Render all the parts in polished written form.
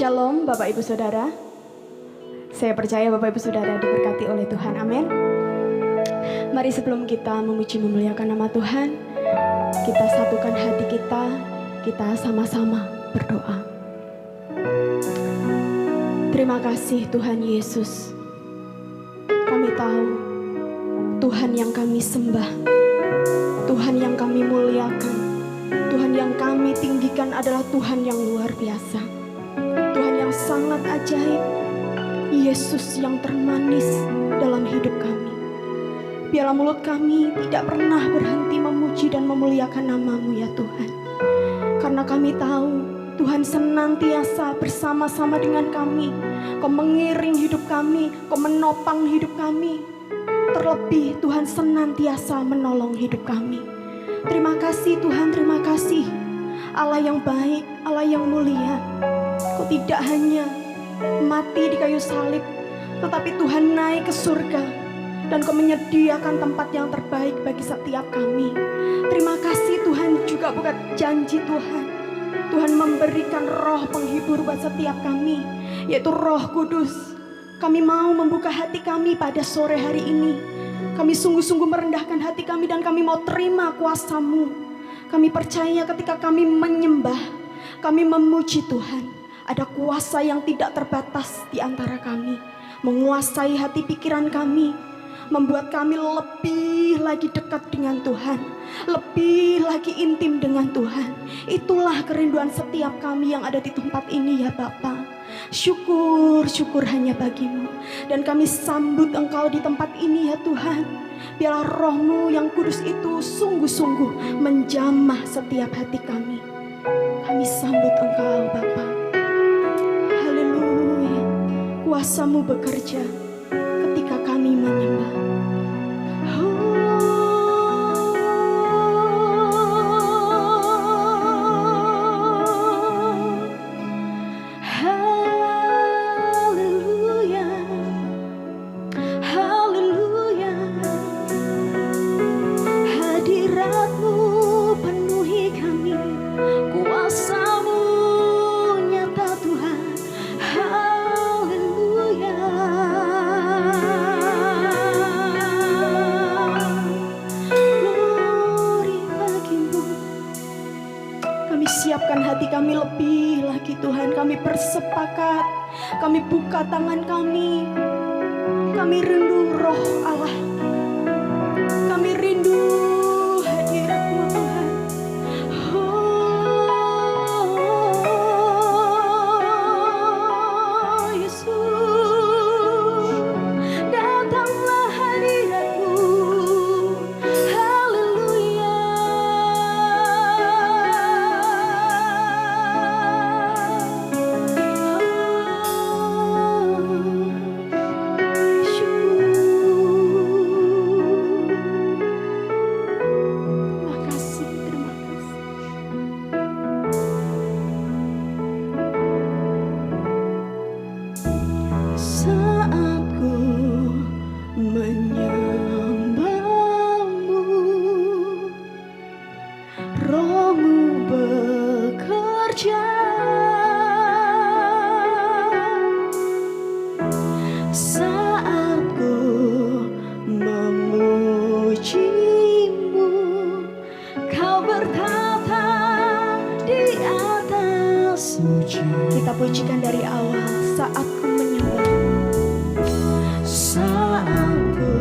Shalom Bapak Ibu Saudara. Saya percaya Bapak Ibu Saudara diberkati oleh Tuhan, amin. Mari sebelum kita memuji memuliakan nama Tuhan, kita satukan hati kita sama-sama berdoa. Terima kasih Tuhan Yesus. Kami tahu Tuhan yang kami sembah, Tuhan yang kami muliakan, Tuhan yang kami tinggikan adalah Tuhan yang luar biasa, Tuhan yang sangat ajaib, Yesus yang termanis dalam hidup kami. Biarlah mulut kami tidak pernah berhenti memuji dan memuliakan nama-Mu ya Tuhan. Karena kami tahu Tuhan senantiasa bersama-sama dengan kami. Kau mengiring hidup kami, Kau menopang hidup kami. Terlebih Tuhan senantiasa menolong hidup kami. Terima kasih Tuhan, terima kasih. Allah yang baik, Allah yang mulia. Kau tidak hanya mati di kayu salib, tetapi Tuhan naik ke surga dan Kau menyediakan tempat yang terbaik bagi setiap kami. Terima kasih Tuhan, juga bukan janji Tuhan. Tuhan memberikan roh penghibur buat setiap kami, yaitu Roh Kudus. Kami mau membuka hati kami pada sore hari ini. Kami sungguh-sungguh merendahkan hati kami dan kami mau terima kuasa-Mu. Kami percaya ketika kami menyembah, kami memuji Tuhan, ada kuasa yang tidak terbatas di antara kami, menguasai hati pikiran kami, membuat kami lebih lagi dekat dengan Tuhan, lebih lagi intim dengan Tuhan. Itulah kerinduan setiap kami yang ada di tempat ini ya Bapa. Syukur hanya bagi-Mu. Dan kami sambut Engkau di tempat ini ya Tuhan. Biarlah Roh-Mu yang kudus itu sungguh-sungguh menjamah setiap hati kami. Kami sambut Engkau Bapa. Haleluya. Kuasa-Mu bekerja ketika kami menyembah. Siapkan hati kami lebih lagi Tuhan. Kami bersepakat, kami buka tangan kami. Kami rindu Roh Allah. Kami rindu hadirat-Mu Tuhan. Oh Yesus, datanglah hadirat-Mu. Kita pujikan dari awal. Saat ku menyembah, saat ku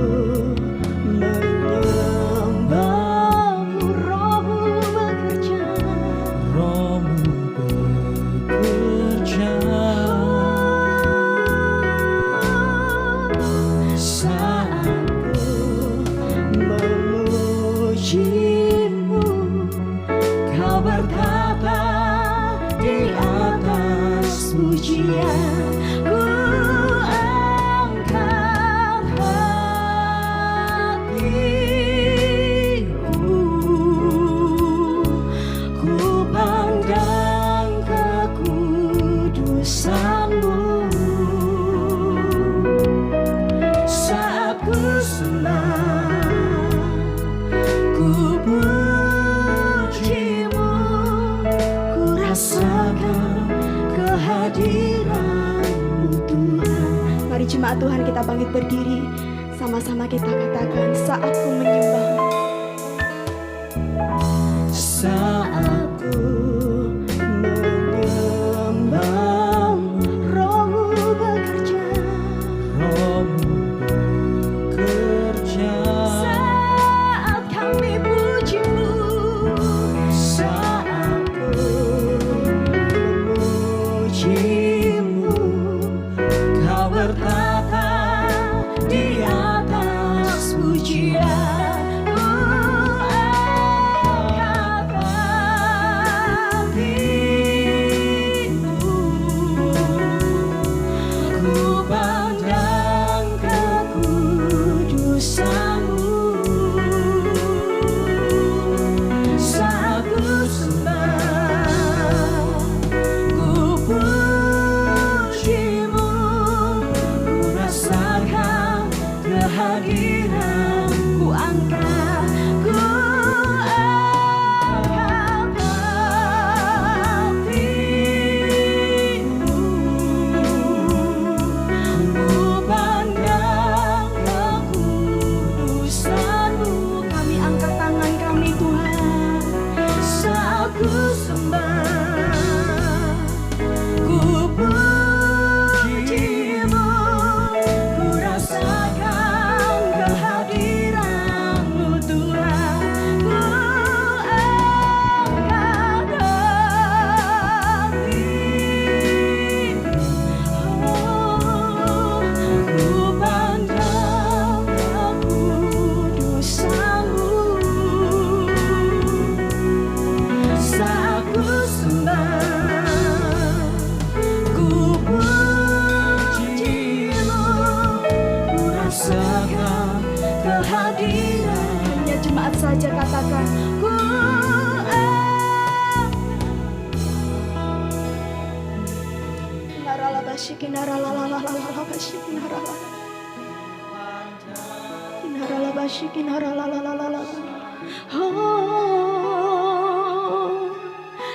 menyembah-Mu, Roh-Mu bekerja, Roh-Mu bekerja. Saat ku memuji-Mu, Kau bertata di atas pujian. Ku angkat hatiku, ku pandang kekudusan-Mu. Saat ku sembah, ku puji-Mu, ku rasakan kehadiran kehadiran-Mu Tuhan. Mari jemaat Tuhan kita bangkit berdiri, sama-sama kita katakan, saat ku menyembah-Mu. Saat ku menyembah-Mu, Roh-Mu bekerja. Roh-Mu bekerja. Saat kami puji-Mu, Saat ku memuji-Mu, Kau bertata di atas pujian. Ku angkat hatiku, ku pandang kekudusan-Mu. Saat ku sembah, ku puji-Mu, ku rasakan kehadiran. Ku angkat hatiku, ku pandang kekudusan-Mu. Kami angkat tangan kami Tuhan, saat ku sembah, ku puji-Mu, ku rasakan kehadiran-Mu Tuhan. Ku angkat hatiku, ku pandang kekudusan-Mu. Saat ku sembah, ku puji-Mu, ku rasakan kehadiran. Ya jemaat saja katakan, ku Oh,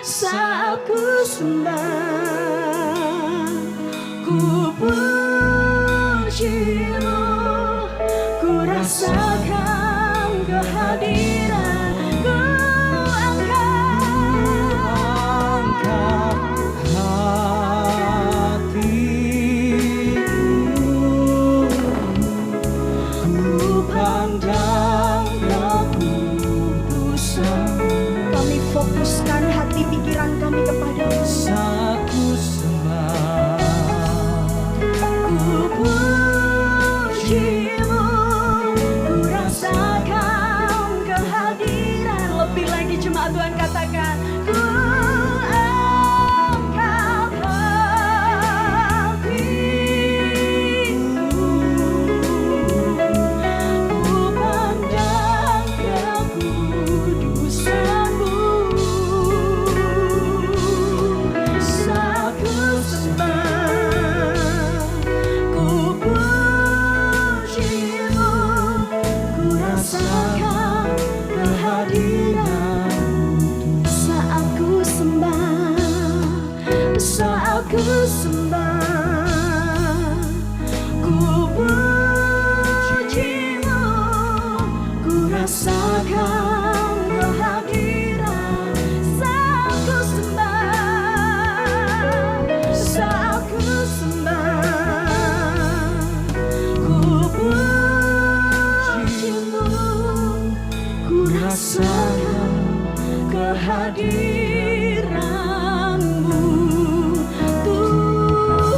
saat ku sembah, ku puji-Mu, ku rasakan kehadiran. Ku angkat hatiku, ku pandang kekudusan. Kami fokuskan hati pikiran kami kepada-Mu. Saat ku sembah, Ku puji-Mu, ku rasakan kehadiran. Lebih lagi jemaat Tuhan katakan, ku angkat hatiku, ku pandang kekudusan-Mu. Saat ku sembah, ku puji-Mu, ku rasakan kehadiran. Saat ku sembah, saat ku sembah, ku puji-Mu, ku rasakan kehadiran. Saat ku sembah, saat ku sembah, ku puji-Mu, ku rasakan kehadiran-Mu Tuhan.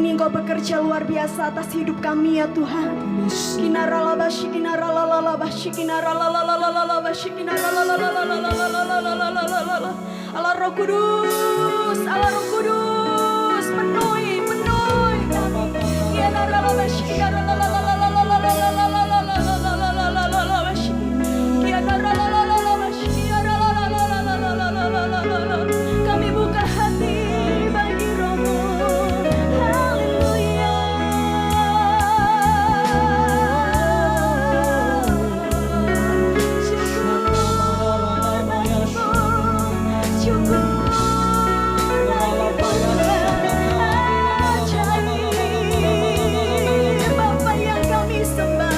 ini Engkau bekerja luar biasa atas hidup kami ya Tuhan. Kinaralabashi, kinaralalabashi, kinaralalabashi, kinaralalabashi. Allah Roh Kudus, Allah Roh Kudus, penuhi. Kinaralalabashi, kinaralalabashi, kinaralalabashi, kinaralalabashi. Kami buka hati bagi Roh-Mu. Haleluya. Syukur Bapa yang kami sembah.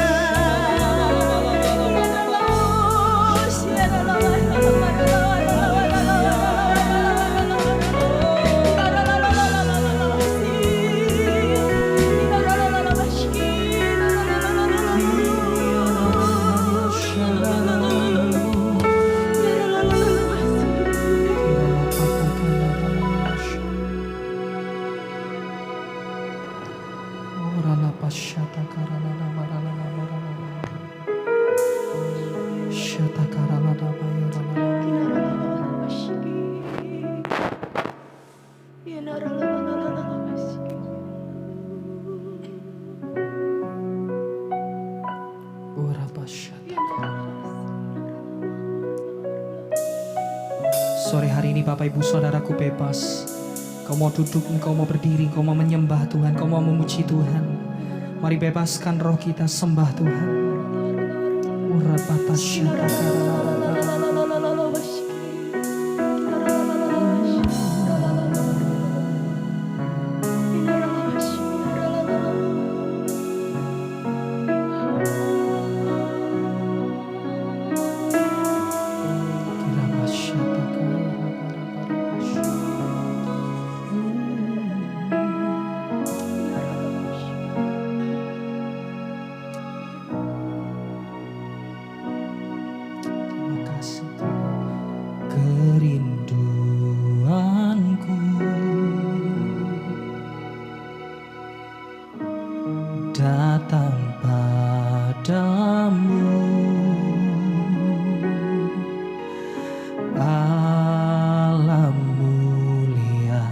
Sore hari ini Bapak Ibu Saudaraku bebas. Kau mau duduk, Engkau mau berdiri, Engkau mau menyembah Tuhan, Engkau mau memuji Tuhan. Mari bebaskan roh kita, sembah Tuhan. Kerinduanku datang padamu, alam mulia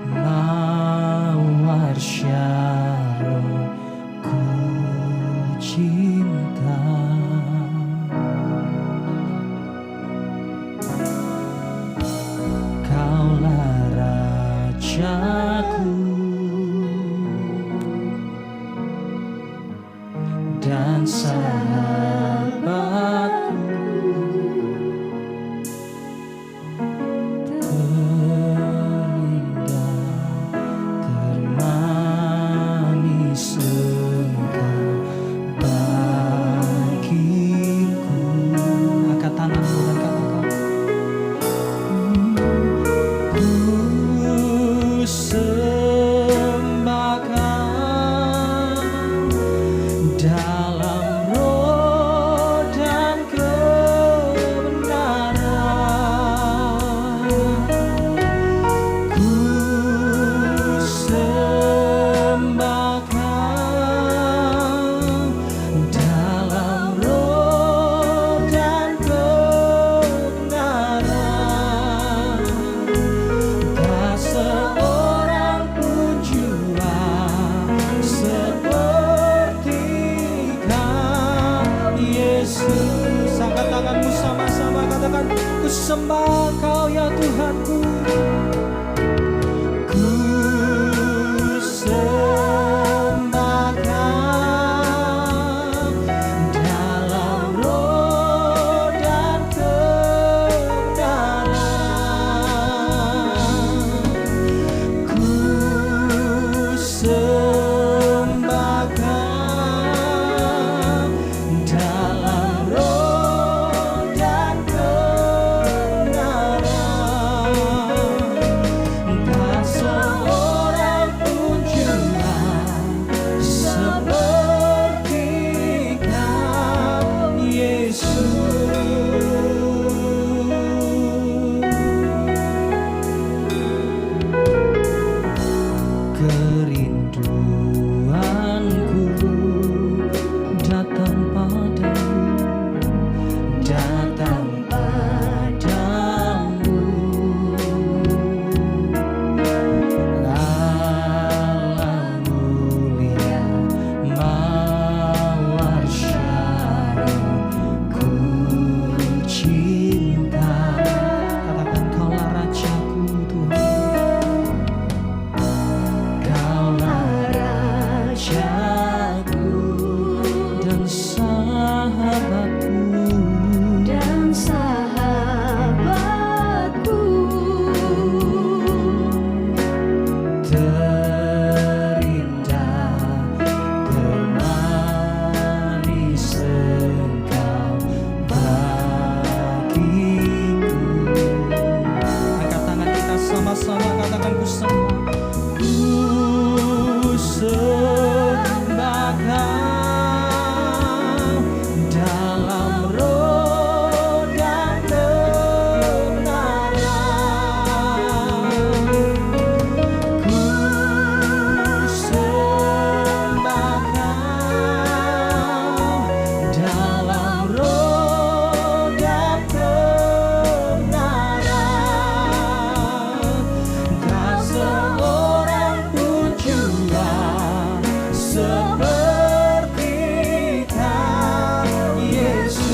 mawar syarah ku cinta. Kaulah Rajaku dan sahabatku, terindah termanis Engkau bagiku. Angkat tanganmu dan katakan, sembahkan dalam roh dan kebenaran. Ku sembahkan dalam roh dan kebenaran. Tak seorang pun jua seperti Kau, Yesus. Angkat tanganmu sama-sama, katakan, ku sembah Kau ya Tuhanku. Ku sembahkan dalam roh dan kebenaran. Ku sembahkan dalam roh dan kebenaran. sembah Kau dalam roh dan kebenaran. Ku sembah Kau dalam roh dan kebenaran. Tak seorang pun jua seperti Kau, Yesus.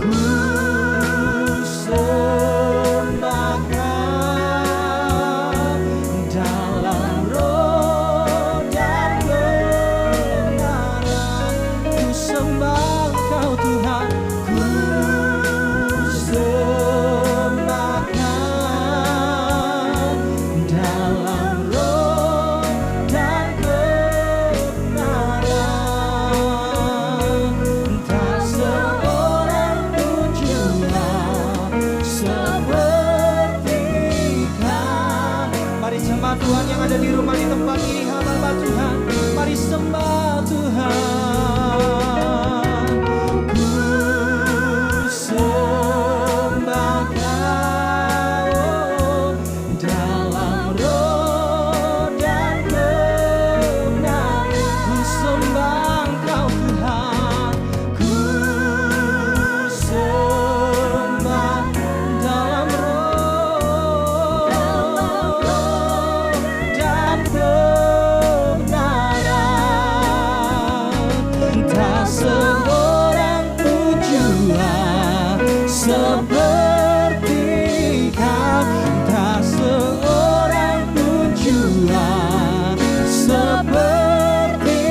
Ku sembah Kau dalam roh dan kebenaran. Ku sembah Kau Tuhan, ku sembah Kau dalam roh dan kebenaran. Tak seorang pun jua seperti Kau. Mari sembah Tuhan yang ada di rumah di tempat ini, hamba Tuhan. Mari sembah Tuhan. Ku sembah Kau dalam roh dan kebenaran. Ku sembah Kau Tuhan. Ku sembah dalam roh dan kebenaran. Tak seorang pun jua seperti Kau. Tak seorang pun jua seperti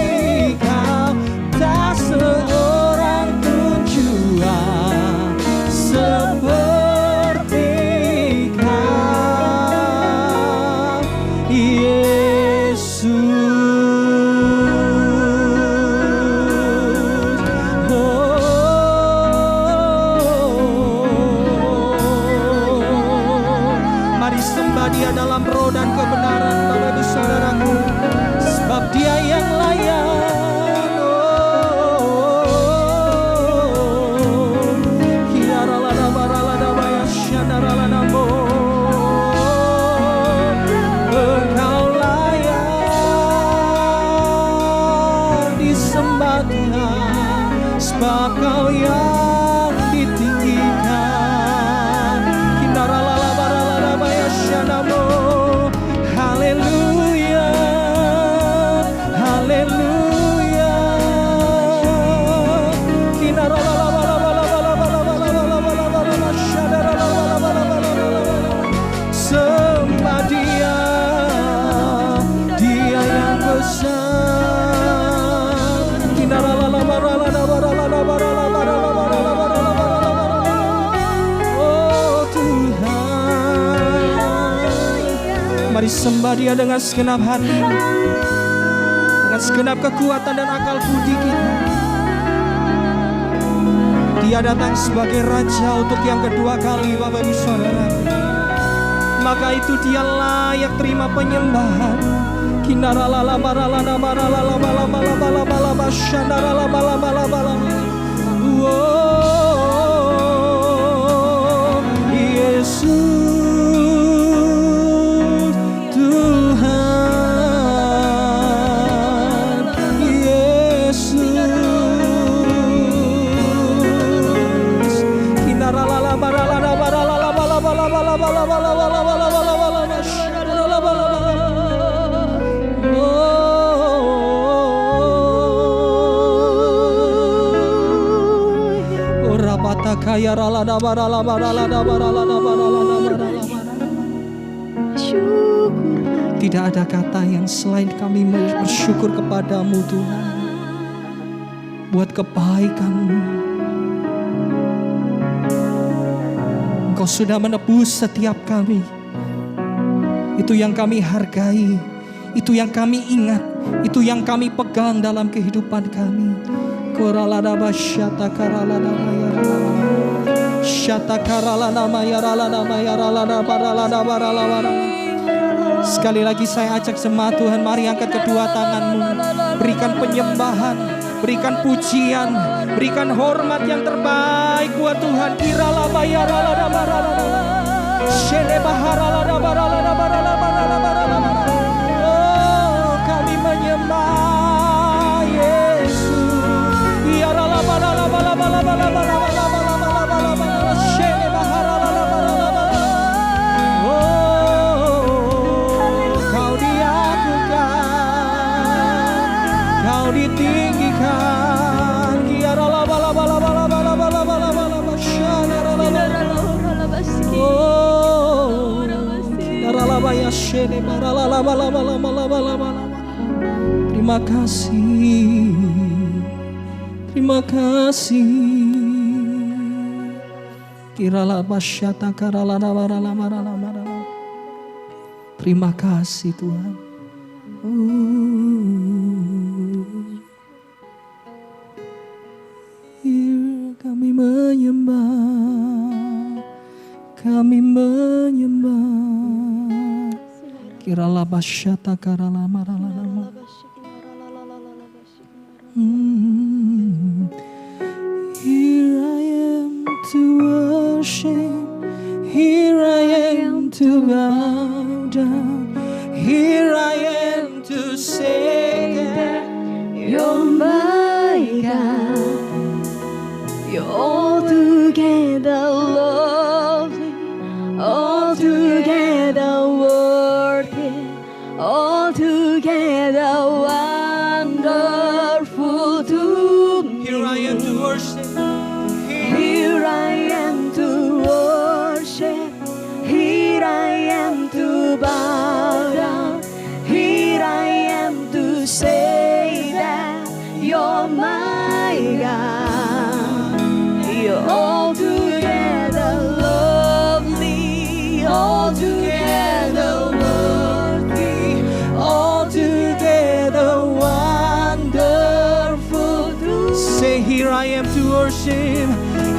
Kau. Tak seorang pun jua seperti Kau, Yesus. Mari sembah Dia dalam roh dan kebenaran, Bapak Ibu Saudaraku, sebab Dia yang layak. Engkau layak disembah Tuhan, sebab Kau yang ditinggikan. Haleluya, haleluya. Sembah Dia, Dia yang besar. Oh Tuhan, mari sembah Dia dengan segenap hati, dengan segenap kekuatan dan akal budi kita. Dia datang sebagai Raja untuk yang kedua kali, Bapak Ibu Saudara. Maka itu Dia layak terima penyembahan. Yesus Tuhan, Yesus. Tidak ada kata yang selain kami bersyukur kepadamu Tuhan, buat kebaikan-Mu. Engkau sudah menebus setiap kami. Itu yang kami hargai, itu yang kami ingat, itu yang kami pegang dalam kehidupan kami. Sekali lagi saya ajak jemaat Tuhan, mari angkat kedua tanganmu. Berikan penyembahan, berikan pujian, berikan hormat yang terbaik buat Tuhan. Oh, kami menyembah Yesus. Kau ditinggikan. Terima kasih. Terima kasih. Terima kasih Tuhan. Kami menyembah, kami menyembah. Kirala basyata karala marala. Here I am to worship, here I am to bow down, here I am to say that You're my God. You're altogether lovely, altogether worthy, altogether wonderful to me. Here I am to worship. Here I am to worship. Here I am to bow down. Here I am to say that You're my God. You're altogether lovely, altogether worthy, altogether wonderful to Say, here I am to worship.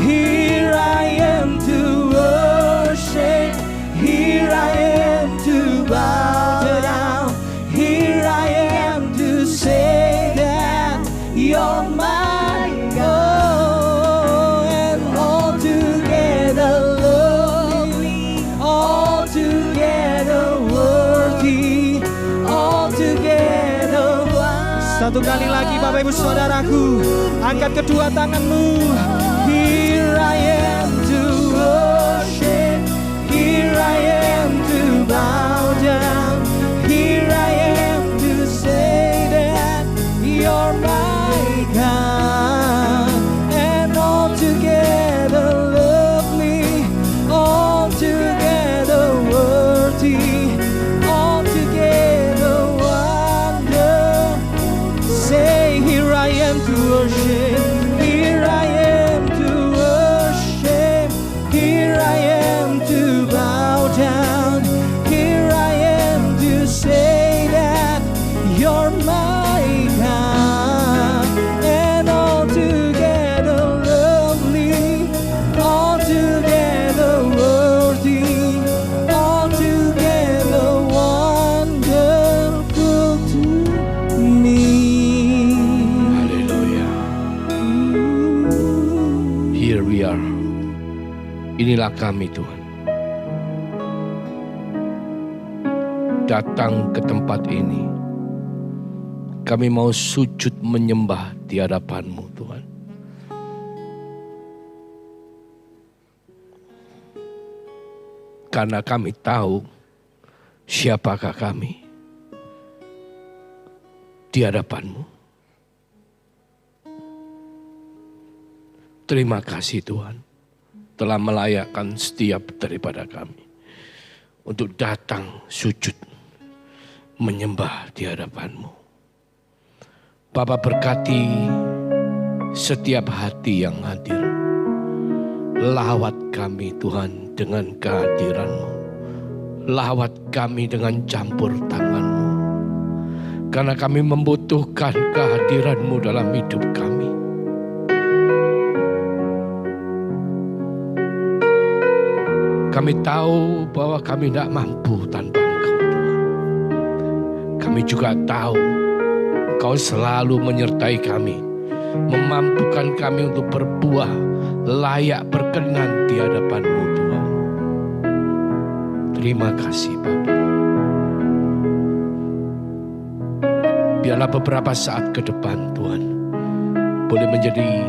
Here I am to worship. Here I am to bow down. Here I am to say that You're my God. And altogether lovely, altogether worthy, altogether wonderful. Satu kali lagi Bapak Ibu Saudaraku, angkat kedua tanganmu. Here I am to worship, here I am to bow down, here I am to say that You're my God. And altogether lovely, altogether worthy, altogether wonderful. Say, here I am to worship, here I am to worship, here I am to bow down, here I am to say that You're my God. And altogether lovely, altogether worthy, altogether wonderful to me. Haleluya. Here we are. Inilah kami Tuhan. Datang ke tempat ini. Kami mau sujud menyembah di hadapan-Mu Tuhan. Karena kami tahu siapakah kami di hadapan-Mu. Terima kasih Tuhan telah melayakkan setiap daripada kami untuk datang sujud menyembah di hadapan-Mu. Bapa, berkati setiap hati yang hadir. Lawat kami Tuhan dengan kehadiran-Mu. Lawat kami dengan campur tangan-Mu. Karena kami membutuhkan kehadiran-Mu dalam hidup kami. Kami tahu bahwa kami tidak mampu tanpa Engkau, Tuhan. Kami juga tahu Engkau selalu menyertai kami, memampukan kami untuk berbuah layak berkenan di hadapan-Mu, Tuhan. Terima kasih, Bapa. Biarlah beberapa saat ke depan, Tuhan, boleh menjadi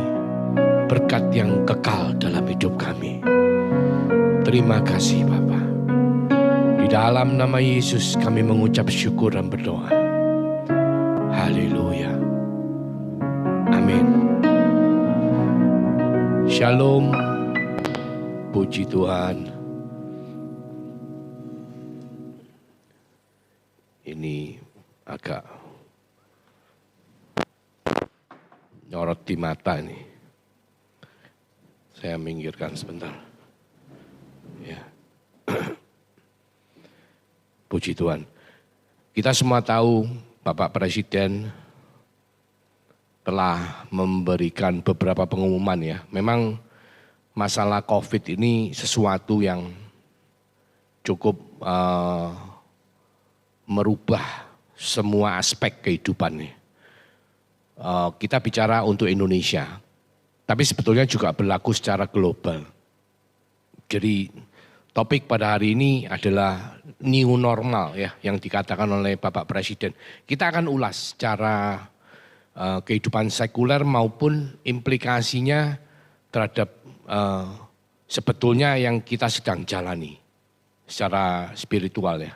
berkat yang kekal dalam hidup kami. Terima kasih, Bapa. Di dalam nama Yesus kami mengucap syukur dan berdoa. Haleluya. Amin. Shalom. Puji Tuhan. Ini agak nyorot di mata nih. Saya minggirkan sebentar. Ya. Puji Tuhan. Kita semua tahu Bapak Presiden telah memberikan beberapa pengumuman ya. Memang masalah COVID ini sesuatu yang cukup merubah semua aspek kehidupan nih. Kita bicara untuk Indonesia, tapi sebetulnya juga berlaku secara global. Jadi topik pada hari ini adalah new normal ya, yang dikatakan oleh Bapak Presiden. Kita akan ulas secara kehidupan sekuler maupun implikasinya terhadap sebetulnya yang kita sedang jalani secara spiritual ya.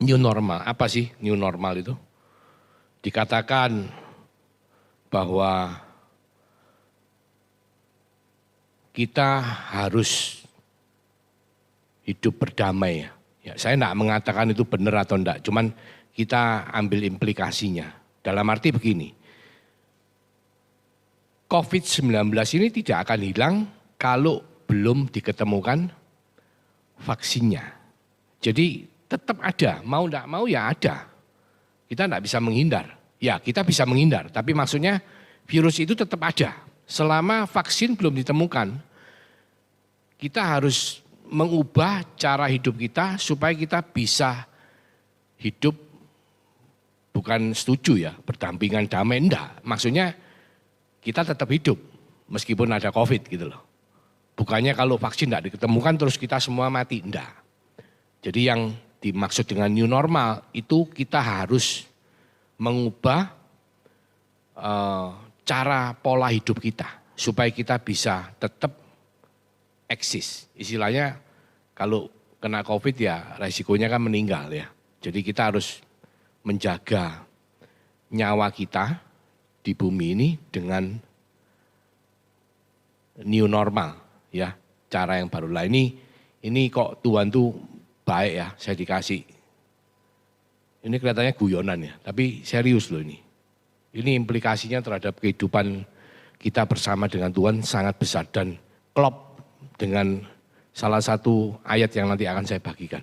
New normal, apa sih new normal itu? Dikatakan bahwa kita harus hidup berdamai ya. Saya tidak mengatakan itu benar atau enggak, cuman kita ambil implikasinya. Dalam arti begini, COVID-19 ini tidak akan hilang kalau belum diketemukan vaksinnya. Jadi tetap ada, mau enggak mau ya ada. Kita enggak bisa menghindar. Ya kita bisa menghindar, tapi maksudnya virus itu tetap ada. Selama vaksin belum ditemukan, kita harus mengubah cara hidup kita supaya kita bisa hidup, bukan setuju ya, berdampingan damai, enggak. Maksudnya kita tetap hidup meskipun ada COVID gitu loh. Bukannya kalau vaksin enggak ditemukan terus kita semua mati, enggak. Jadi yang dimaksud dengan new normal itu kita harus mengubah cara pola hidup kita supaya kita bisa tetap eksis. Istilahnya kalau kena COVID ya resikonya kan meninggal ya. Jadi kita harus menjaga nyawa kita di bumi ini dengan new normal ya, cara yang baru lah. Ini kok Tuhan tuh baik ya, saya dikasih. Ini kelihatannya guyonan ya, tapi serius loh ini. Ini implikasinya terhadap kehidupan kita bersama dengan Tuhan sangat besar dan klop dengan salah satu ayat yang nanti akan saya bagikan.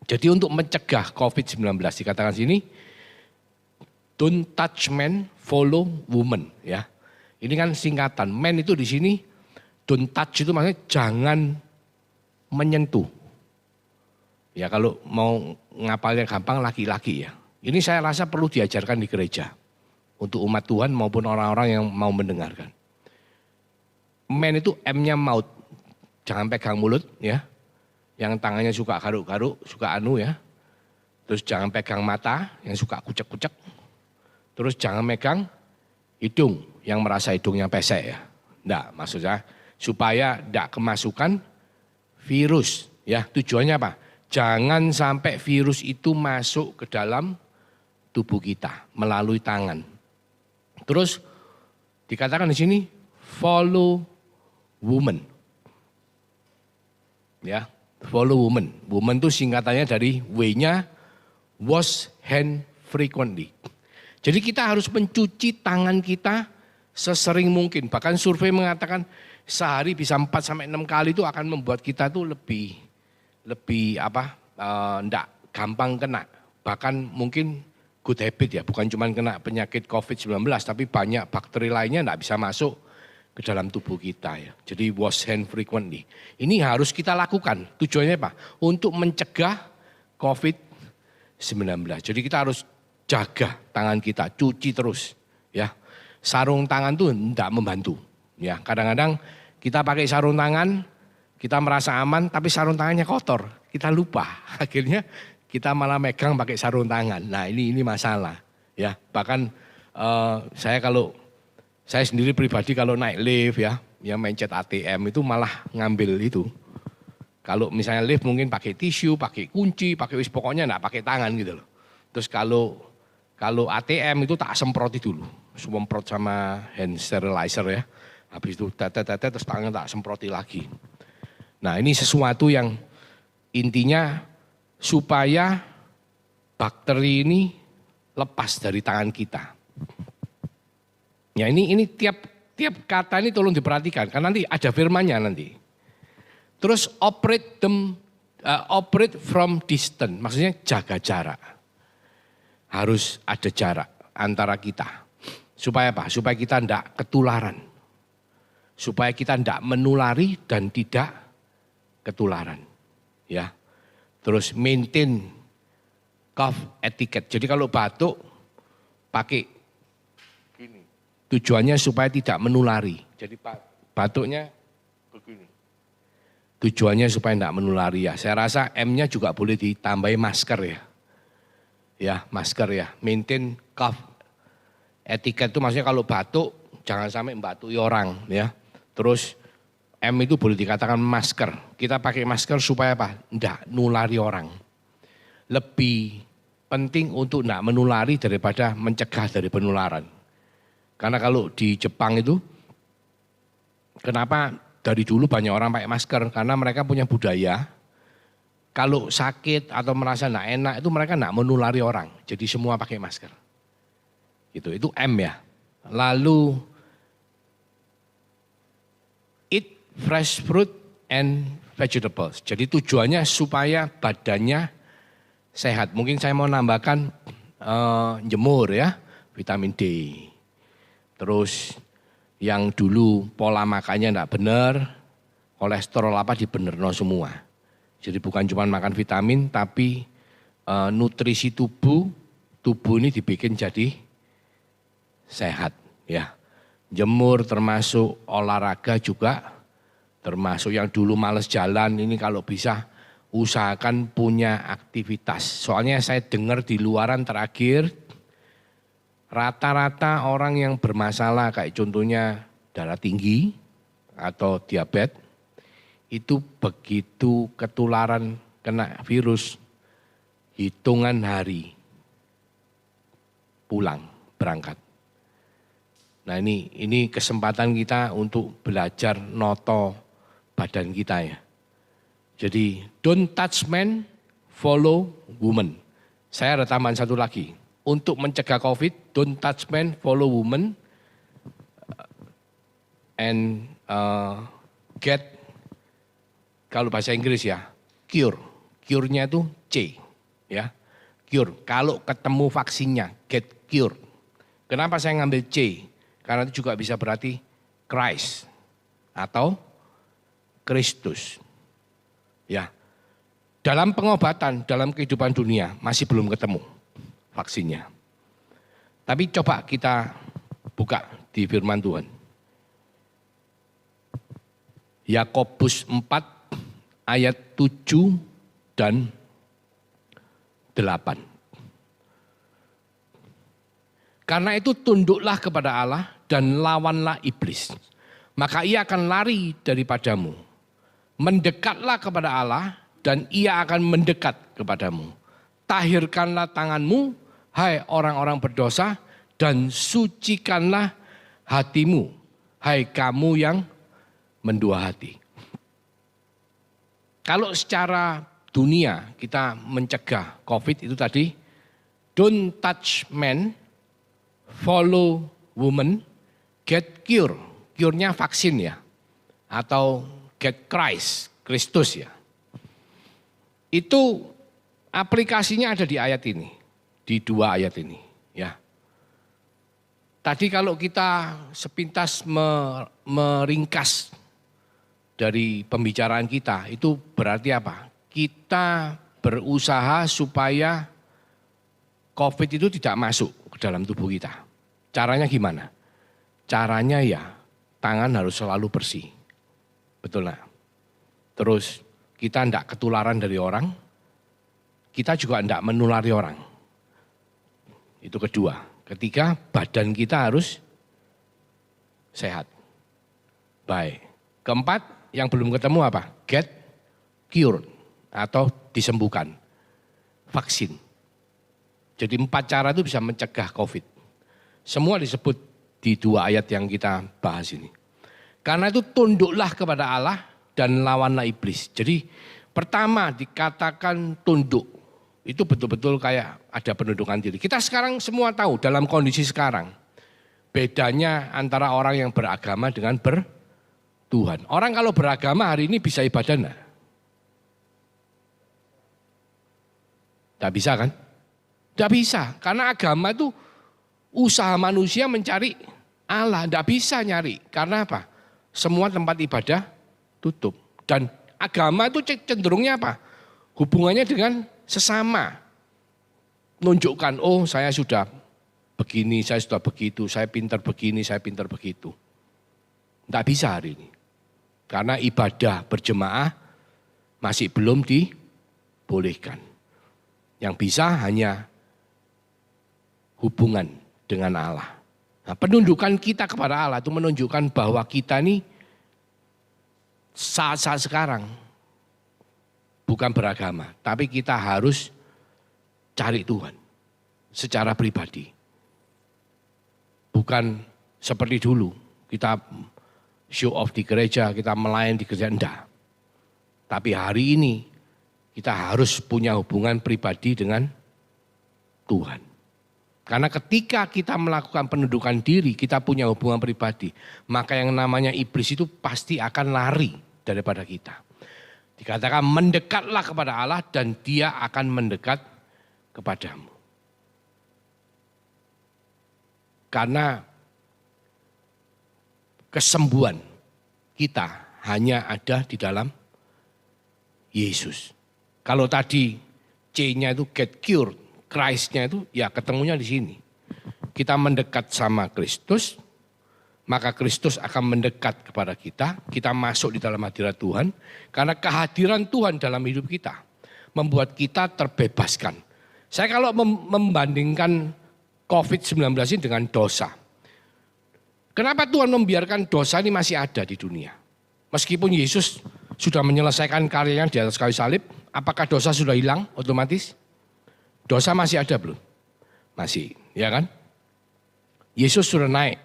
Jadi untuk mencegah COVID-19 dikatakan sini, don't touch man, follow woman ya. Ini kan singkatan, man itu di sini, don't touch itu maksudnya jangan menyentuh. Ya kalau mau ngapalnya gampang laki-laki ya. Ini saya rasa perlu diajarkan di gereja. Untuk umat Tuhan maupun orang-orang yang mau mendengarkan. Man itu M-nya mouth. Jangan pegang mulut ya. Yang tangannya suka garuk-garuk, suka anu ya. Terus jangan pegang mata yang suka kucek-kucek. Terus jangan megang hidung yang merasa hidungnya pesek ya. Enggak, maksudnya supaya enggak kemasukan virus ya. Tujuannya apa? Jangan sampai virus itu masuk ke dalam tubuh kita melalui tangan. Terus dikatakan di sini follow woman. Ya, follow woman. Woman itu singkatannya dari W-nya wash hand frequently. Jadi kita harus mencuci tangan kita sesering mungkin. Bahkan survei mengatakan sehari bisa 4 sampai 6 kali itu akan membuat kita tuh lebih enggak gampang kena. Bahkan mungkin good habit ya, bukan cuma kena penyakit COVID-19 tapi banyak bakteri lainnya enggak bisa masuk ke dalam tubuh kita ya. Jadi wash hand frequently. Ini harus kita lakukan. Tujuannya apa? Untuk mencegah COVID-19. Jadi kita harus jaga tangan kita, cuci terus ya. Sarung tangan tuh tidak membantu. Ya, kadang-kadang kita pakai sarung tangan, kita merasa aman tapi sarung tangannya kotor. Kita lupa. Akhirnya kita malah megang pakai sarung tangan. Nah, ini masalah ya. Bahkan saya sendiri pribadi kalau naik lift ya mencet ATM itu malah ngambil itu. Kalau misalnya lift mungkin pakai tisu, pakai kunci, pakai pokoknya enggak pakai tangan gitu loh. Terus kalau ATM itu tak semproti dulu. Semprot sama hand sterilizer ya. Habis itu tetet terus tangan tak semproti lagi. Nah, ini sesuatu yang intinya supaya bakteri ini lepas dari tangan kita. Ya ini tiap kata ini tolong diperhatikan karena nanti ada firmannya nanti. Terus operate from distance, maksudnya jaga jarak. Harus ada jarak antara kita. Supaya apa? Supaya kita tidak ketularan. Supaya kita tidak menulari dan tidak ketularan. Ya. Terus maintain cough etiquette. Jadi kalau batuk pakai gini. Tujuannya supaya tidak menulari. Jadi batuknya begini. Tujuannya supaya tidak menulari ya. Saya rasa M-nya juga boleh ditambahi masker ya. Ya, masker ya. Maintain cough etiquette itu maksudnya kalau batuk jangan sampai membatui orang ya. Terus M itu boleh dikatakan masker. Kita pakai masker supaya apa? Tidak nulari orang. Lebih penting untuk tidak menulari daripada mencegah dari penularan. Karena kalau di Jepang itu, kenapa dari dulu banyak orang pakai masker? Karena mereka punya budaya, kalau sakit atau merasa tidak enak itu mereka tidak menulari orang. Jadi semua pakai masker. Itu M ya. Lalu eat fresh fruit and vegetables. Jadi tujuannya supaya badannya sehat. Mungkin saya mau nambahkan jemur ya, vitamin D. Terus yang dulu pola makannya enggak benar, kolesterol apa dibenerno semua. Jadi bukan cuma makan vitamin tapi nutrisi tubuh ini dibikin jadi sehat ya. Jemur termasuk olahraga juga, termasuk yang dulu males jalan ini kalau bisa usahakan punya aktivitas. Soalnya saya dengar di luaran terakhir rata-rata orang yang bermasalah kayak contohnya darah tinggi atau diabetes itu begitu ketularan kena virus hitungan hari pulang berangkat. Nah ini kesempatan kita untuk belajar noto badan kita ya. Jadi don't touch man, follow woman. Saya ada tambahan satu lagi. Untuk mencegah COVID, don't touch man, follow woman, and get, kalau bahasa Inggris ya, cure. Cure-nya itu C, ya, cure. Kalau ketemu vaksinnya, get cure. Kenapa saya ngambil C? Karena itu juga bisa berarti Christ atau Kristus. Ya, dalam pengobatan, dalam kehidupan dunia masih belum ketemu vaksinnya. Tapi coba kita buka di firman Tuhan. Yakobus 4 ayat 7 dan 8. Karena itu tunduklah kepada Allah dan lawanlah iblis. Maka ia akan lari daripadamu. Mendekatlah kepada Allah dan ia akan mendekat kepadamu. Tahirkanlah tanganmu, hai orang-orang berdosa, dan sucikanlah hatimu, hai kamu yang mendua hati. Kalau secara dunia kita mencegah COVID itu tadi, don't touch man, follow woman, get cure. Cure-nya vaksin ya, atau get Christ, Kristus ya. Itu aplikasinya ada di ayat ini. Di dua ayat ini ya. Tadi kalau kita sepintas meringkas dari pembicaraan kita, itu berarti apa? Kita berusaha supaya COVID itu tidak masuk ke dalam tubuh kita. Caranya gimana? Caranya ya tangan harus selalu bersih. Betul nggak? Terus kita tidak ketularan dari orang, kita juga tidak menulari orang. Itu kedua. Ketiga, badan kita harus sehat. Baik. Keempat, yang belum ketemu apa? Get cured atau disembuhkan. Vaksin. Jadi 4 cara itu bisa mencegah COVID. Semua disebut di 2 ayat yang kita bahas ini. Karena itu tunduklah kepada Allah dan lawanlah iblis. Jadi pertama dikatakan tunduk. Itu betul-betul kayak ada penundukan diri. Kita sekarang semua tahu dalam kondisi sekarang. Bedanya antara orang yang beragama dengan bertuhan. Orang kalau beragama hari ini bisa ibadah enggak? Tidak bisa kan? Tidak bisa. Karena agama itu usaha manusia mencari Allah. Tidak bisa nyari. Karena apa? Semua tempat ibadah tutup. Dan agama itu cenderungnya apa? Hubungannya dengan sesama. Nunjukkan, oh saya sudah begini, saya sudah begitu, saya pintar begini, saya pintar begitu. Tidak bisa hari ini. Karena ibadah berjemaah masih belum dibolehkan. Yang bisa hanya hubungan dengan Allah. Nah, penundukan kita kepada Allah itu menunjukkan bahwa kita ini saat-saat sekarang bukan beragama, tapi kita harus cari Tuhan secara pribadi. Bukan seperti dulu, kita show off di gereja, kita melayani di gereja, enggak. Tapi hari ini kita harus punya hubungan pribadi dengan Tuhan. Karena ketika kita melakukan penundukan diri, kita punya hubungan pribadi, maka yang namanya iblis itu pasti akan lari daripada kita. Dikatakan mendekatlah kepada Allah dan dia akan mendekat kepadamu. Karena kesembuhan kita hanya ada di dalam Yesus. Kalau tadi C-nya itu get cured, Christ-nya itu ya ketemunya di sini. Kita mendekat sama Kristus, maka Kristus akan mendekat kepada kita, kita masuk di dalam hadirat Tuhan, karena kehadiran Tuhan dalam hidup kita membuat kita terbebaskan. Saya kalau membandingkan COVID-19 ini dengan dosa, kenapa Tuhan membiarkan dosa ini masih ada di dunia? Meskipun Yesus sudah menyelesaikan karyanya di atas kayu salib, apakah dosa sudah hilang otomatis? Dosa masih ada belum? Masih, ya kan? Yesus sudah naik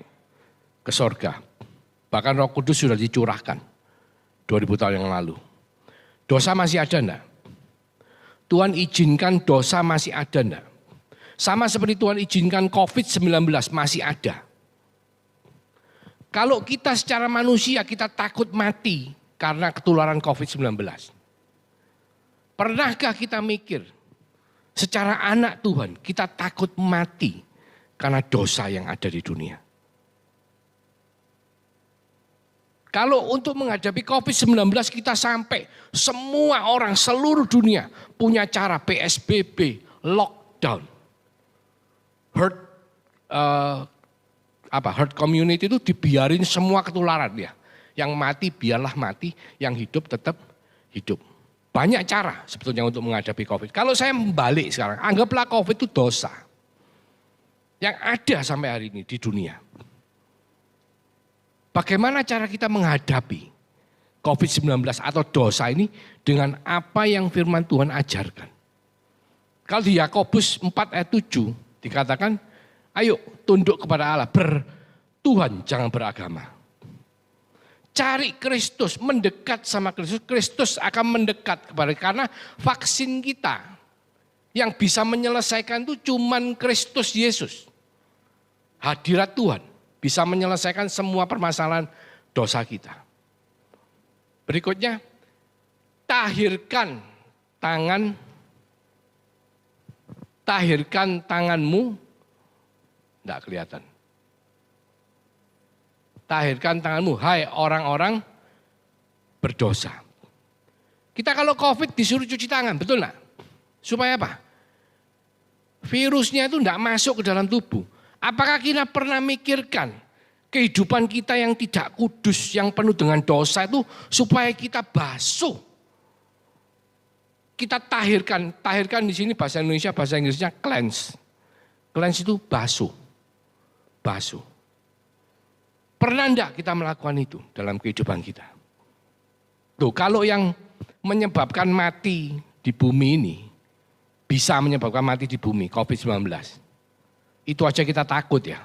ke sorga. Bahkan Roh Kudus sudah dicurahkan 2000 tahun yang lalu. Dosa masih ada enggak? Tuhan izinkan dosa masih ada enggak? Sama seperti Tuhan izinkan COVID-19 masih ada. Kalau kita secara manusia kita takut mati karena ketularan COVID-19. Pernahkah kita mikir secara anak Tuhan kita takut mati karena dosa yang ada di dunia? Kalau untuk menghadapi COVID-19 kita sampai semua orang seluruh dunia punya cara PSBB, lockdown. Herd community itu dibiarin semua ketularan ya. Yang mati biarlah mati, yang hidup tetap hidup. Banyak cara sebetulnya untuk menghadapi COVID. Kalau saya membalik sekarang, anggaplah COVID itu dosa. Yang ada sampai hari ini di dunia. Bagaimana cara kita menghadapi COVID-19 atau dosa ini dengan apa yang firman Tuhan ajarkan. Kalau di Yakobus 4 ayat 7 dikatakan, ayo tunduk kepada Allah, bertuhan jangan beragama. Cari Kristus, mendekat sama Kristus, Kristus akan mendekat kepada kita. Karena vaksin kita yang bisa menyelesaikan itu cuman Kristus Yesus. Hadirat Tuhan bisa menyelesaikan semua permasalahan dosa kita. Berikutnya, tahirkan tanganmu, tidak kelihatan. tahirkan tanganmu, hai orang-orang berdosa. Kita kalau COVID disuruh cuci tangan, betul nggak? Supaya apa? Virusnya itu tidak masuk ke dalam tubuh. Apakah kita pernah mikirkan kehidupan kita yang tidak kudus, yang penuh dengan dosa itu supaya kita basuh? Kita tahirkan di sini bahasa Indonesia, bahasa Inggrisnya cleanse. Cleanse itu basuh. Basuh. Pernah enggak kita melakukan itu dalam kehidupan kita? Tuh, kalau yang menyebabkan mati di bumi ini, bisa menyebabkan mati di bumi, COVID-19. Itu aja kita takut ya.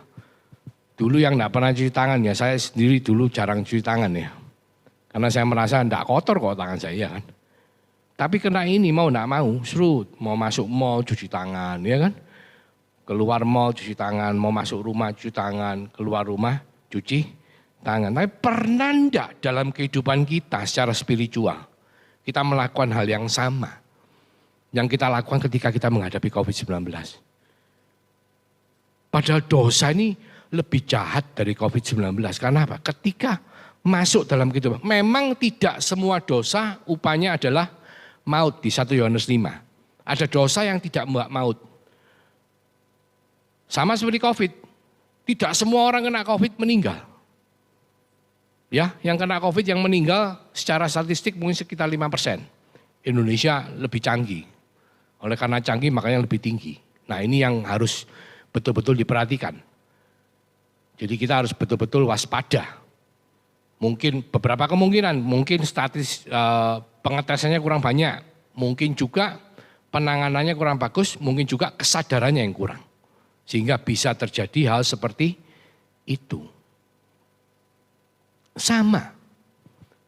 Dulu yang enggak pernah cuci tangan ya, saya sendiri dulu jarang cuci tangan ya. Karena saya merasa enggak kotor kok tangan saya kan. Tapi kena ini mau enggak mau, serut. Mau masuk mall cuci tangan ya kan. Keluar mall cuci tangan, mau masuk rumah cuci tangan, keluar rumah cuci tangan. Tapi pernah enggak dalam kehidupan kita secara spiritual, kita melakukan hal yang sama yang kita lakukan ketika kita menghadapi COVID-19. Padahal dosa ini lebih jahat dari COVID-19. Karena apa? Ketika masuk dalam kehidupan, memang tidak semua dosa upahnya adalah maut di 1 Yohanes 5. Ada dosa yang tidak maut. Sama seperti COVID. Tidak semua orang kena COVID meninggal. Ya, yang kena COVID yang meninggal secara statistik mungkin sekitar 5%. Indonesia lebih canggih. Oleh karena canggih makanya lebih tinggi. Nah, ini yang harus betul-betul diperhatikan. Jadi kita harus betul-betul waspada. Mungkin beberapa kemungkinan, mungkin pengetesannya kurang banyak. Mungkin juga penanganannya kurang bagus, mungkin juga kesadarannya yang kurang. Sehingga bisa terjadi hal seperti itu. Sama.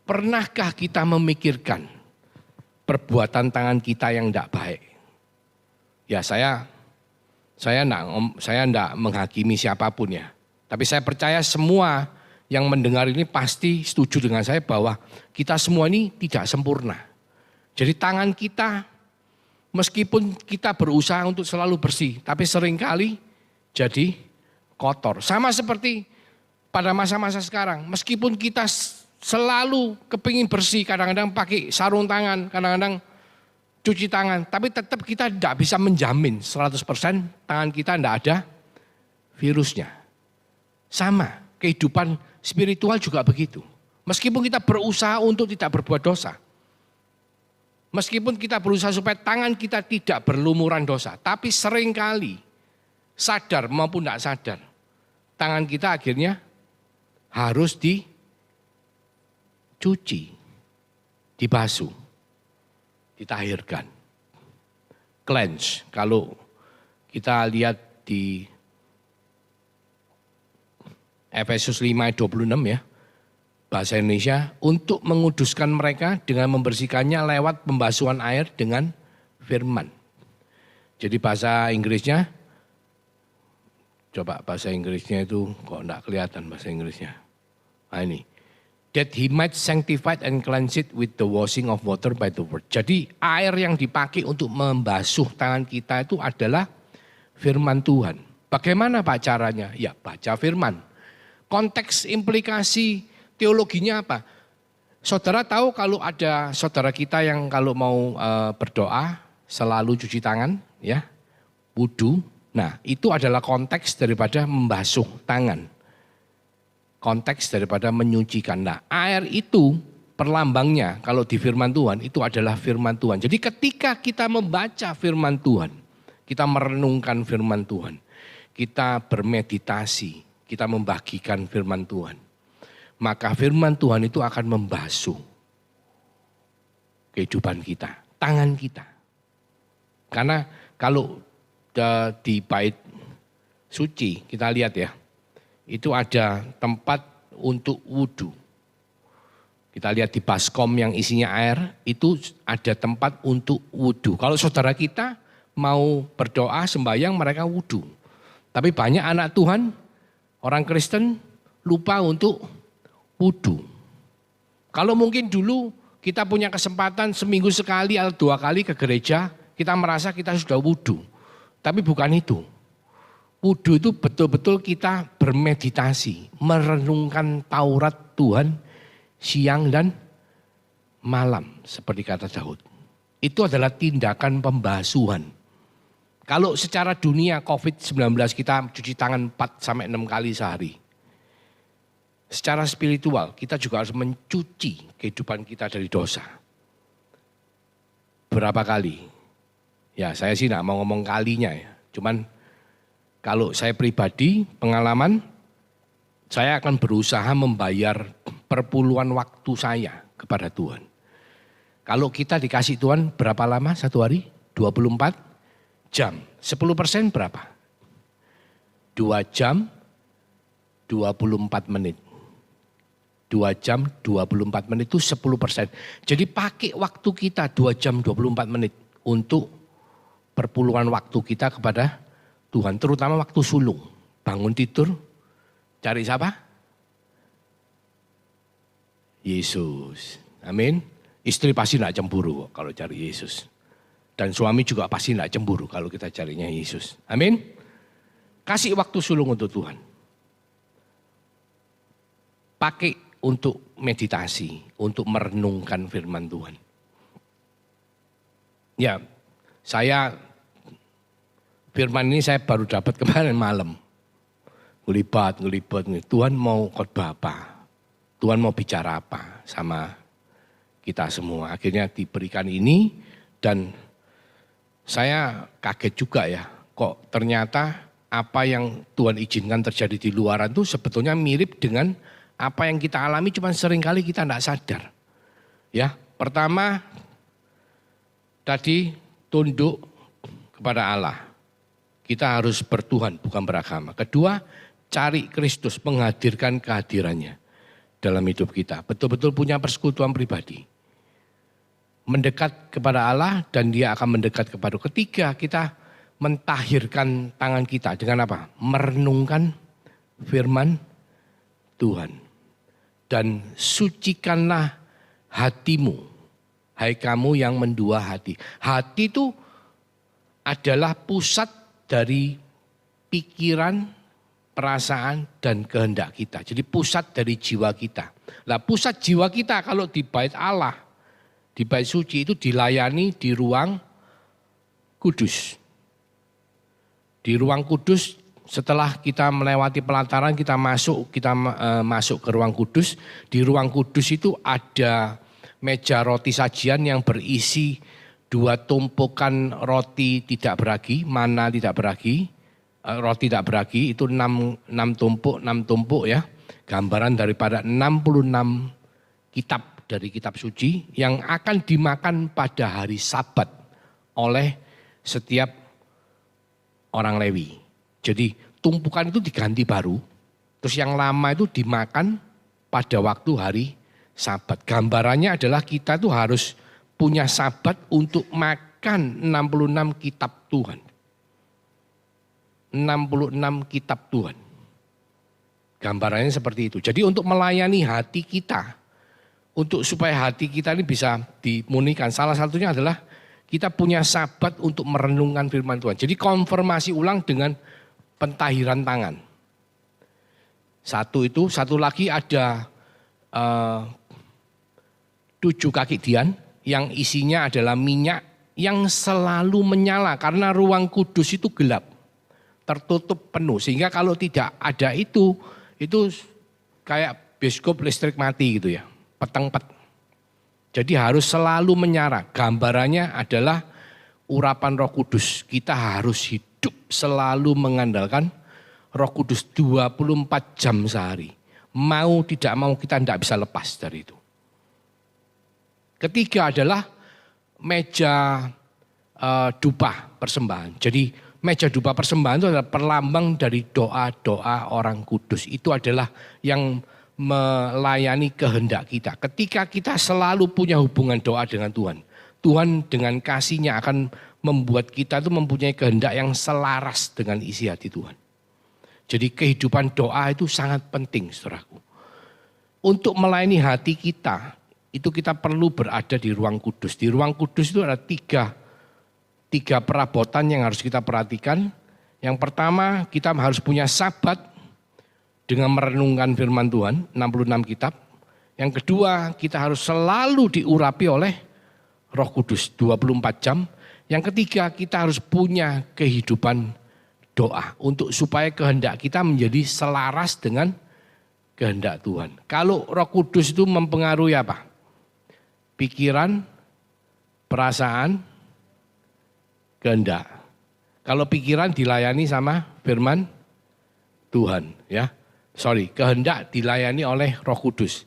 Pernahkah kita memikirkan perbuatan tangan kita yang tidak baik? Ya saya enggak menghakimi siapapun ya. Tapi saya percaya semua yang mendengar ini pasti setuju dengan saya bahwa kita semua ini tidak sempurna. Jadi tangan kita meskipun kita berusaha untuk selalu bersih, tapi seringkali jadi kotor. Sama seperti pada masa-masa sekarang, meskipun kita selalu kepingin bersih, kadang-kadang pakai sarung tangan, kadang-kadang cuci tangan, tapi tetap kita tidak bisa menjamin 100% tangan kita tidak ada virusnya. Sama, kehidupan spiritual juga begitu. Meskipun kita berusaha untuk tidak berbuat dosa, meskipun kita berusaha supaya tangan kita tidak berlumuran dosa, tapi seringkali sadar maupun tidak sadar, tangan kita akhirnya harus dicuci, dibasuh, ditahirkan. Cleanse, kalau kita lihat di Efesus 5:26 ya, bahasa Indonesia, untuk menguduskan mereka dengan membersihkannya lewat pembasuhan air dengan firman. Jadi bahasa Inggrisnya, coba bahasa Inggrisnya itu kok enggak kelihatan bahasa Inggrisnya. Nah ini, that he might sanctify and cleanse it with the washing of water by the word. Jadi air yang dipakai untuk membasuh tangan kita itu adalah firman Tuhan. Bagaimana Pak caranya? Ya baca firman. Konteks implikasi teologinya apa? Saudara tahu kalau ada saudara kita yang kalau mau berdoa selalu cuci tangan, ya, wudu. Nah itu adalah konteks daripada membasuh tangan. Konteks daripada menyucikan. Nah air itu perlambangnya kalau di firman Tuhan itu adalah firman Tuhan. Jadi ketika kita membaca firman Tuhan, kita merenungkan firman Tuhan, kita bermeditasi, kita membagikan firman Tuhan, maka firman Tuhan itu akan membasuh kehidupan kita, tangan kita. Karena kalau di bait suci kita lihat ya, itu ada tempat untuk wudhu. Kita lihat di baskom yang isinya air, itu ada tempat untuk wudhu. Kalau saudara kita mau berdoa sembahyang mereka wudhu. Tapi banyak anak Tuhan, orang Kristen lupa untuk wudhu. Kalau mungkin dulu kita punya kesempatan seminggu sekali atau 2 kali ke gereja, kita merasa kita sudah wudhu. Tapi bukan itu. Wudhu itu betul-betul kita bermeditasi, merenungkan Taurat Tuhan siang dan malam seperti kata Daud. Itu adalah tindakan pembasuhan. Kalau secara dunia COVID-19 kita cuci tangan 4-6 kali sehari. Secara spiritual kita juga harus mencuci kehidupan kita dari dosa. Berapa kali? Ya saya sih gak mau ngomong kalinya ya. Cuman kalau saya pribadi pengalaman, saya akan berusaha membayar perpuluhan waktu saya kepada Tuhan. Kalau kita dikasih Tuhan berapa lama satu hari? 24 jam. 10% berapa? 2 jam 24 menit. 2 jam 24 menit itu 10%. Jadi pakai waktu kita 2 jam 24 menit untuk perpuluhan waktu kita kepada Tuhan, terutama waktu sulung, bangun tidur, cari siapa? Yesus, amin. Istri pasti tidak cemburu kalau cari Yesus. Dan suami juga pasti tidak cemburu kalau kita carinya Yesus, amin. Kasih waktu sulung untuk Tuhan. Pakai untuk meditasi, untuk merenungkan firman Tuhan. Ya, firman ini saya baru dapat kemarin malam. Ngelibat. Tuhan mau khotbah apa? Tuhan mau bicara apa sama kita semua. Akhirnya diberikan ini dan saya kaget juga ya. Kok ternyata apa yang Tuhan izinkan terjadi di luaran itu sebetulnya mirip dengan apa yang kita alami, cuman seringkali kita tidak sadar. Ya, pertama tadi tunduk kepada Allah. Kita harus bertuhan, bukan beragama. Kedua, cari Kristus, menghadirkan kehadirannya dalam hidup kita. Betul-betul punya persekutuan pribadi. Mendekat kepada Allah dan dia akan mendekat kepada. Ketiga, kita mentahirkan tangan kita dengan apa? Merenungkan firman Tuhan. Dan sucikanlah hatimu, hai kamu yang mendua hati. Hati itu adalah pusat dari pikiran, perasaan, dan kehendak kita. Jadi pusat dari jiwa kita. Nah, pusat jiwa kita kalau di bait Allah, di bait suci itu dilayani di ruang kudus. Di ruang kudus setelah kita melewati pelataran kita masuk ke ruang kudus. Di ruang kudus itu ada meja roti sajian yang berisi 2 tumpukan roti tidak beragi, mana tidak beragi, roti tidak beragi itu 6 tumpuk ya. Gambaran daripada 66 kitab dari kitab suci yang akan dimakan pada hari Sabat oleh setiap orang Lewi. Jadi tumpukan itu diganti baru, terus yang lama itu dimakan pada waktu hari Sabat. Gambarannya adalah kita tuh harus punya Sabat untuk makan 66 kitab Tuhan. 66 kitab Tuhan. Gambarannya seperti itu. Jadi untuk melayani hati kita, untuk supaya hati kita ini bisa dimurnikan, salah satunya adalah kita punya Sabat untuk merenungkan firman Tuhan. Jadi konfirmasi ulang dengan pentahiran tangan. Satu lagi ada 7 kaki dian yang isinya adalah minyak yang selalu menyala karena ruang kudus itu gelap, tertutup penuh. Sehingga kalau tidak ada itu kayak bioskop listrik mati gitu ya, peteng-pet. Jadi harus selalu menyala. Gambarannya adalah urapan Roh Kudus. Kita harus hidup selalu mengandalkan Roh Kudus 24 jam sehari. Mau tidak mau kita tidak bisa lepas dari itu. Ketiga adalah meja dupa persembahan. Jadi meja dupa persembahan itu adalah perlambang dari doa-doa orang kudus. Itu adalah yang melayani kehendak kita. Ketika kita selalu punya hubungan doa dengan Tuhan, Tuhan dengan kasih-Nya akan membuat kita itu mempunyai kehendak yang selaras dengan isi hati Tuhan. Jadi kehidupan doa itu sangat penting, saudaraku. Untuk melayani hati kita, itu kita perlu berada di ruang kudus. Di ruang kudus itu ada tiga perabotan yang harus kita perhatikan. Yang pertama, kita harus punya sabat dengan merenungkan firman Tuhan, 66 kitab. Yang kedua, kita harus selalu diurapi oleh Roh Kudus 24 jam. Yang ketiga, kita harus punya kehidupan doa untuk supaya kehendak kita menjadi selaras dengan kehendak Tuhan. Kalau Roh Kudus itu mempengaruhi apa? Pikiran, perasaan, kehendak. Kalau pikiran dilayani sama firman Tuhan, ya. Kehendak dilayani oleh Roh Kudus.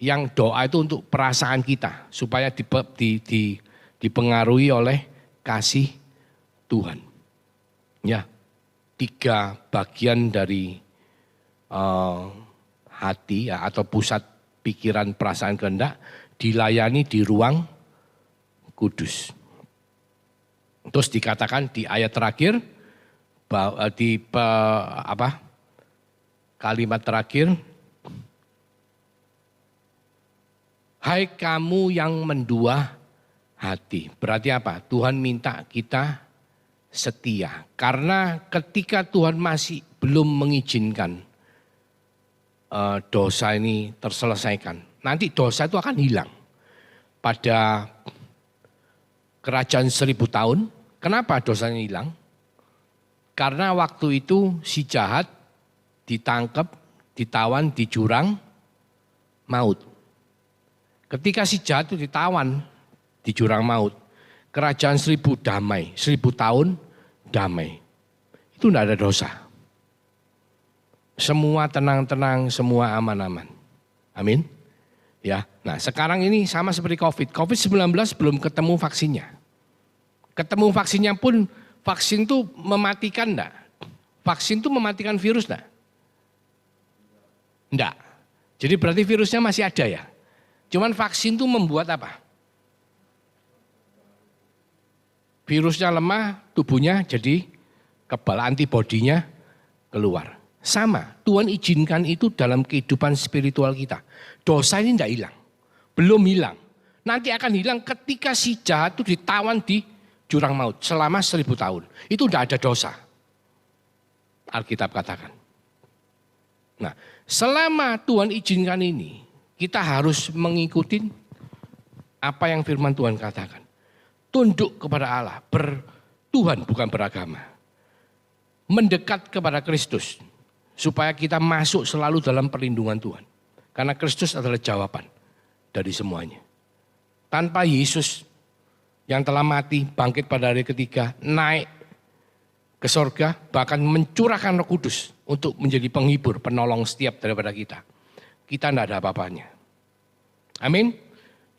Yang doa itu untuk perasaan kita supaya dipengaruhi oleh kasih Tuhan. Ya, 3 bagian dari hati ya, atau pusat pikiran, perasaan, kehendak dilayani di ruang kudus. Terus dikatakan di ayat terakhir, kalimat terakhir, hai kamu yang mendua hati. Berarti apa? Tuhan minta kita setia. Karena ketika Tuhan masih belum mengizinkan dosa ini terselesaikan, nanti dosa itu akan hilang. Pada kerajaan 1000 tahun, kenapa dosanya hilang? Karena waktu itu si jahat ditangkap, ditawan di jurang maut. Ketika si jahat itu ditawan di jurang maut, kerajaan 1000 damai, 1000 tahun damai. Itu tidak ada dosa. Semua tenang-tenang, semua aman-aman. Amin. Ya, nah sekarang ini sama seperti COVID-19 belum ketemu vaksinnya. Ketemu vaksinnya pun, vaksin itu mematikan enggak? Vaksin itu mematikan virus enggak? Enggak. Jadi berarti virusnya masih ada ya. Cuman vaksin itu membuat apa? Virusnya lemah, tubuhnya jadi kebal, antibodinya keluar. Sama, Tuhan izinkan itu dalam kehidupan spiritual kita. Dosa ini tidak hilang, belum hilang. Nanti akan hilang ketika si jahat itu ditawan di jurang maut selama 1000 tahun. Itu tidak ada dosa. Alkitab katakan. Nah, selama Tuhan izinkan ini, kita harus mengikuti apa yang firman Tuhan katakan. Tunduk kepada Allah, bertuhan bukan beragama. Mendekat kepada Kristus. Supaya kita masuk selalu dalam perlindungan Tuhan. Karena Kristus adalah jawaban dari semuanya. Tanpa Yesus yang telah mati, bangkit pada hari ketiga, naik ke sorga, bahkan mencurahkan Roh Kudus untuk menjadi penghibur, penolong setiap daripada kita. Kita tidak ada apa-apanya. Amin.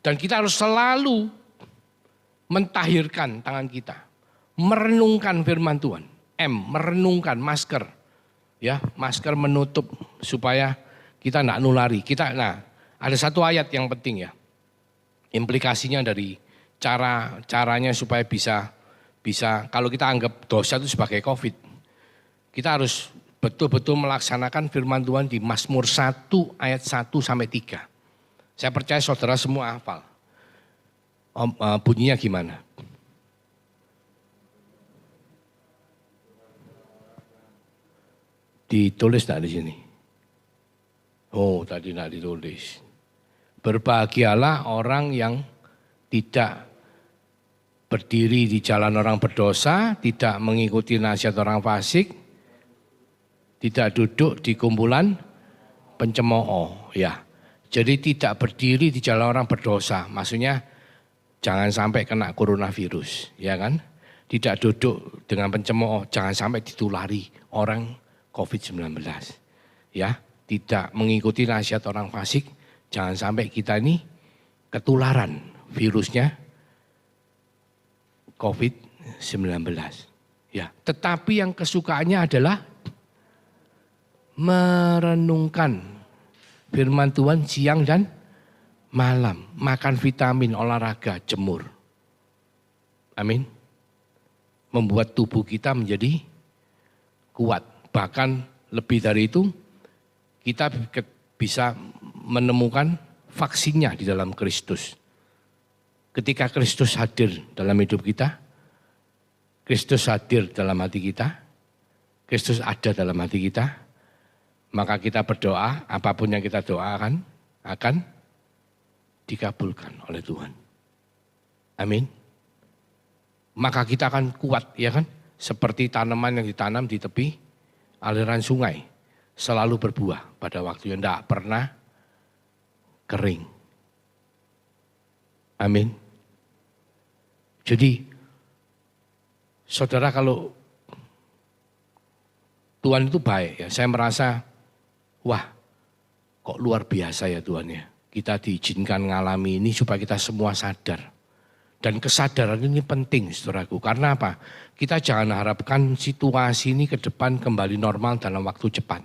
Dan kita harus selalu mentahirkan tangan kita. Merenungkan firman Tuhan. Merenungkan masker. Ya, masker menutup supaya kita tidak nulari. Ada satu ayat yang penting ya. Implikasinya dari caranya supaya bisa kalau kita anggap dosa itu sebagai COVID. Kita harus betul-betul melaksanakan firman Tuhan di Mazmur 1 ayat 1 sampai 3. Saya percaya saudara semua hafal. Bunyinya gimana? Ditulis tidak di sini? Oh, tadi tidak ditulis. Berbahagialah orang yang tidak berdiri di jalan orang berdosa, tidak mengikuti nasihat orang fasik, tidak duduk di kumpulan pencemooh. Ya, jadi tidak berdiri di jalan orang berdosa. Maksudnya jangan sampai kena coronavirus, ya kan? Tidak duduk dengan pencemooh, jangan sampai ditulari orang COVID-19, ya, tidak mengikuti nasihat orang fasik, jangan sampai kita ini ketularan virusnya COVID-19, ya. Tetapi yang kesukaannya adalah merenungkan firman Tuhan siang dan malam, makan vitamin, olahraga, jemur, amin, membuat tubuh kita menjadi kuat. Bahkan lebih dari itu, kita bisa menemukan vaksinnya di dalam Kristus. Ketika Kristus hadir dalam hidup kita, Kristus hadir dalam hati kita, Kristus ada dalam hati kita, maka kita berdoa, apapun yang kita doakan akan dikabulkan oleh Tuhan. Amin. Maka kita akan kuat, ya kan? Seperti tanaman yang ditanam di tepi aliran sungai, selalu berbuah pada waktu yang tidak pernah kering. Amin. Jadi, saudara, kalau Tuhan itu baik ya, saya merasa, wah kok luar biasa ya Tuhan ya. Kita diizinkan ngalami ini supaya kita semua sadar. Dan kesadaran ini penting saudaraku, karena apa? Kita jangan harapkan situasi ini ke depan kembali normal dalam waktu cepat.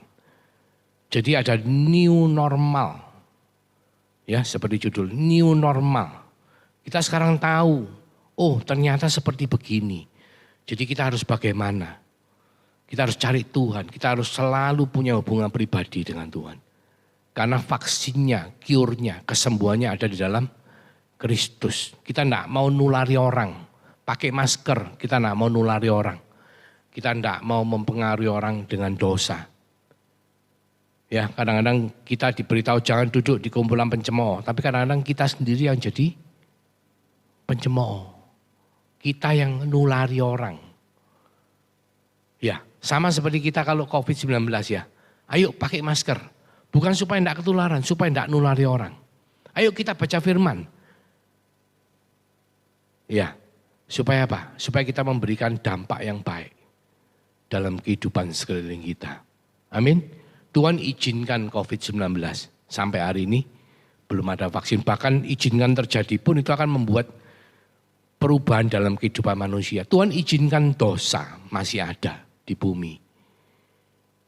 Jadi ada new normal, ya seperti judul, new normal. Kita sekarang tahu, oh ternyata seperti begini. Jadi kita harus bagaimana? Kita harus cari Tuhan, kita harus selalu punya hubungan pribadi dengan Tuhan. Karena vaksinnya, cure-nya, kesembuhannya ada di dalam Kristus. Kita tidak mau nulari orang, pakai masker, kita tidak mau nulari orang. Kita tidak mau mempengaruhi orang dengan dosa. Ya, kadang-kadang kita diberitahu jangan duduk di kumpulan pencemooh, tapi kadang-kadang kita sendiri yang jadi pencemooh. Kita yang nulari orang. Ya, sama seperti kita kalau COVID-19 ya. Ayo pakai masker. Bukan supaya tidak ketularan, supaya tidak nulari orang. Ayo kita baca firman. Ya, supaya apa? Supaya kita memberikan dampak yang baik dalam kehidupan sekeliling kita. Amin. Tuhan izinkan COVID-19 sampai hari ini belum ada vaksin. Bahkan izinkan terjadi pun itu akan membuat perubahan dalam kehidupan manusia. Tuhan izinkan dosa masih ada di bumi.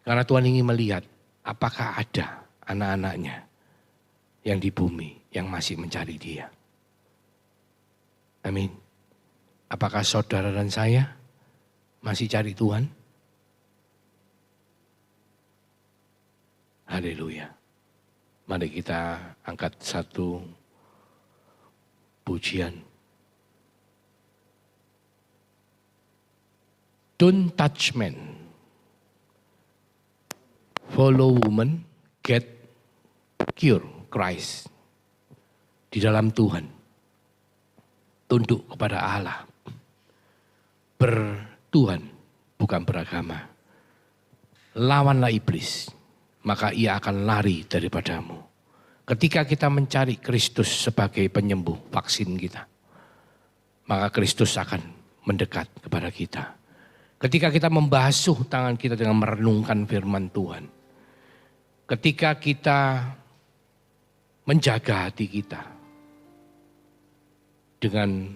Karena Tuhan ingin melihat apakah ada anak-anaknya yang di bumi yang masih mencari Dia. Amin. Apakah saudara dan saya masih cari Tuhan? Haleluya. Mari kita angkat satu pujian. Don't touch man. Follow woman, get cure Christ. Di dalam Tuhan. Tunduk kepada Allah. Bertuhan, bukan beragama. Lawanlah iblis, maka ia akan lari daripadamu. Ketika kita mencari Kristus sebagai penyembuh vaksin kita, maka Kristus akan mendekat kepada kita. Ketika kita membasuh tangan kita dengan merenungkan firman Tuhan. Ketika kita menjaga hati kita dengan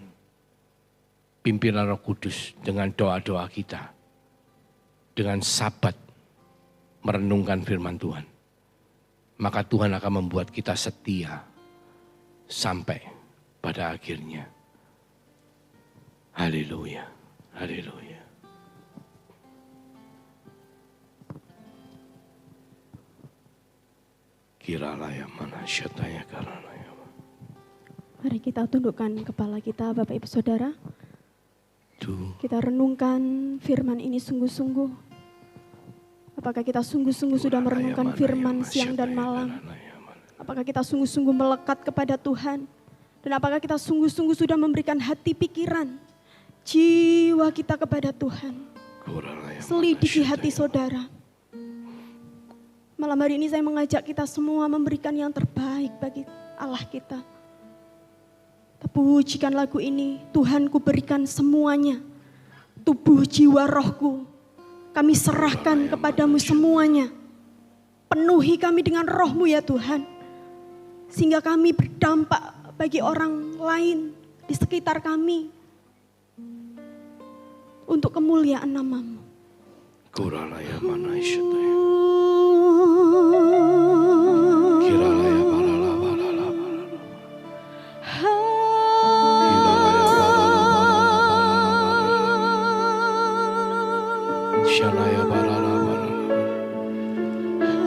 pimpinan Roh Kudus, dengan doa-doa kita, dengan sabat merenungkan firman Tuhan, maka Tuhan akan membuat kita setia sampai pada akhirnya. Haleluya, haleluya. Kiralah yang mana syatanya karena. Mari kita tundukkan kepala kita Bapak Ibu Saudara. Kita renungkan firman ini sungguh-sungguh. Apakah kita sungguh-sungguh sudah merenungkan firman siang dan malam? Apakah kita sungguh-sungguh melekat kepada Tuhan? Dan apakah kita sungguh-sungguh sudah memberikan hati pikiran, jiwa kita kepada Tuhan? Selidiki hati saudara. Malam hari ini saya mengajak kita semua memberikan yang terbaik bagi Allah kita. Pujikan lagu ini, Tuhan ku berikan semuanya, tubuh jiwa rohku, kami serahkan kepadamu semuanya. Penuhi kami dengan rohmu ya Tuhan, sehingga kami berdampak bagi orang lain di sekitar kami, untuk kemuliaan namamu. Kuralaya mana isyataya.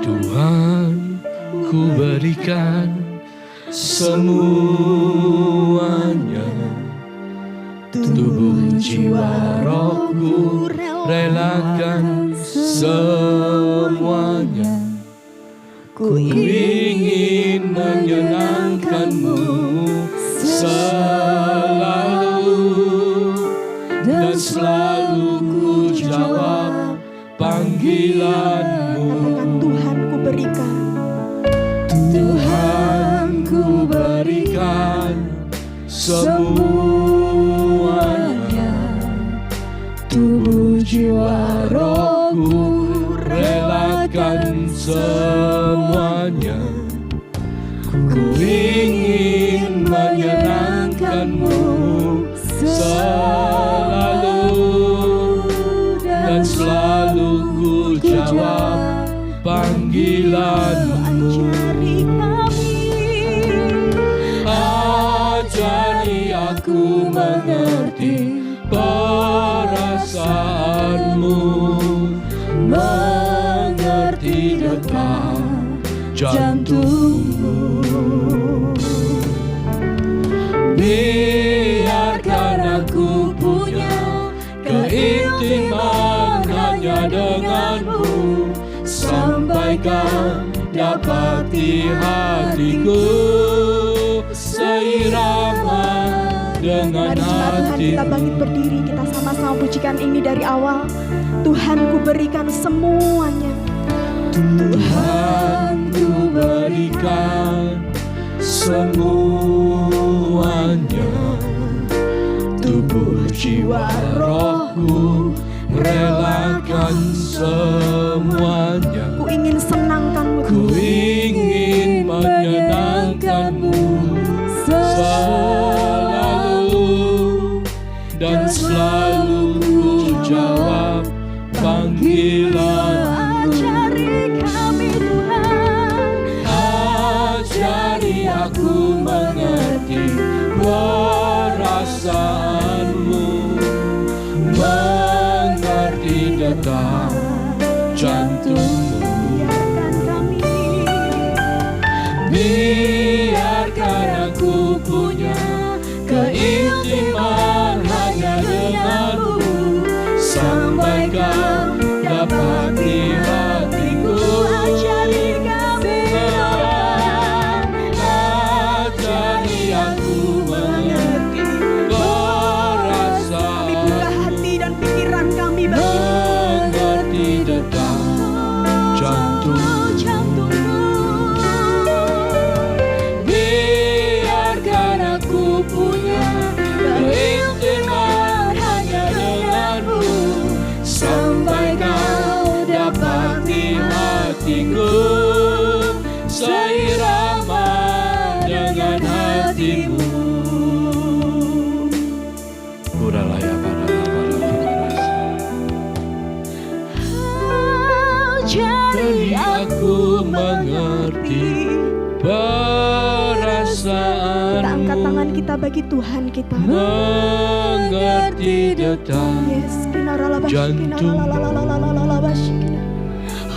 Tuhan, ku berikan semuanya, tubuh jiwa rohku, relakan semuanya. Ku ingin menyenangkanmu selalu, dan selalu ku jawab panggilanmu. Katakan Tuhan ku berikan, Tuhan ku berikan semuanya, tubuh jiwa rohku, relakan semuanya. Ku ingin menyenangkanmu selalu, dan selalu ku jawab panggilanmu. Ajari aku mengerti perasaanmu, mengerti detak jantungmu. Biarkan aku punya keintiman hanya denganmu, sampai kau dapati hatiku seirama dengan Mari jemaat Tuhan kita hatimu. bangkit berdiri, kita sama-sama pujikan ini dari awal. Tuhan ku berikan semuanya. Tuhan ku berikan semuanya, tubuh jiwa rohku, relakan semuanya. Ku ingin senangkanmu, Ku ingin menyenangkanmu selalu, dan selalu ku jawab panggilanmu. Ajari kami Tuhan, Ajari aku mengerti perasaanmu, mengerti detak jantungmu. Biarkan aku punya keintiman hanya denganmu, sampai kau dapati hatiku. ajari kami Ajari aku mengerti kami buka perasaanmu, hati dan pikiran kami bagi mengerti detak jantungmu. Biarkan aku punya keintiman hanya denganmu, sampai kau dapati hatiku seirama dengan hatimu. Kuralaya Ajari Ajari aku mengerti perasaan, Kita angkat tangan kita bagi Tuhan kita. mengerti detak Yes, kinaralabash, kinaralalalalalalalabash.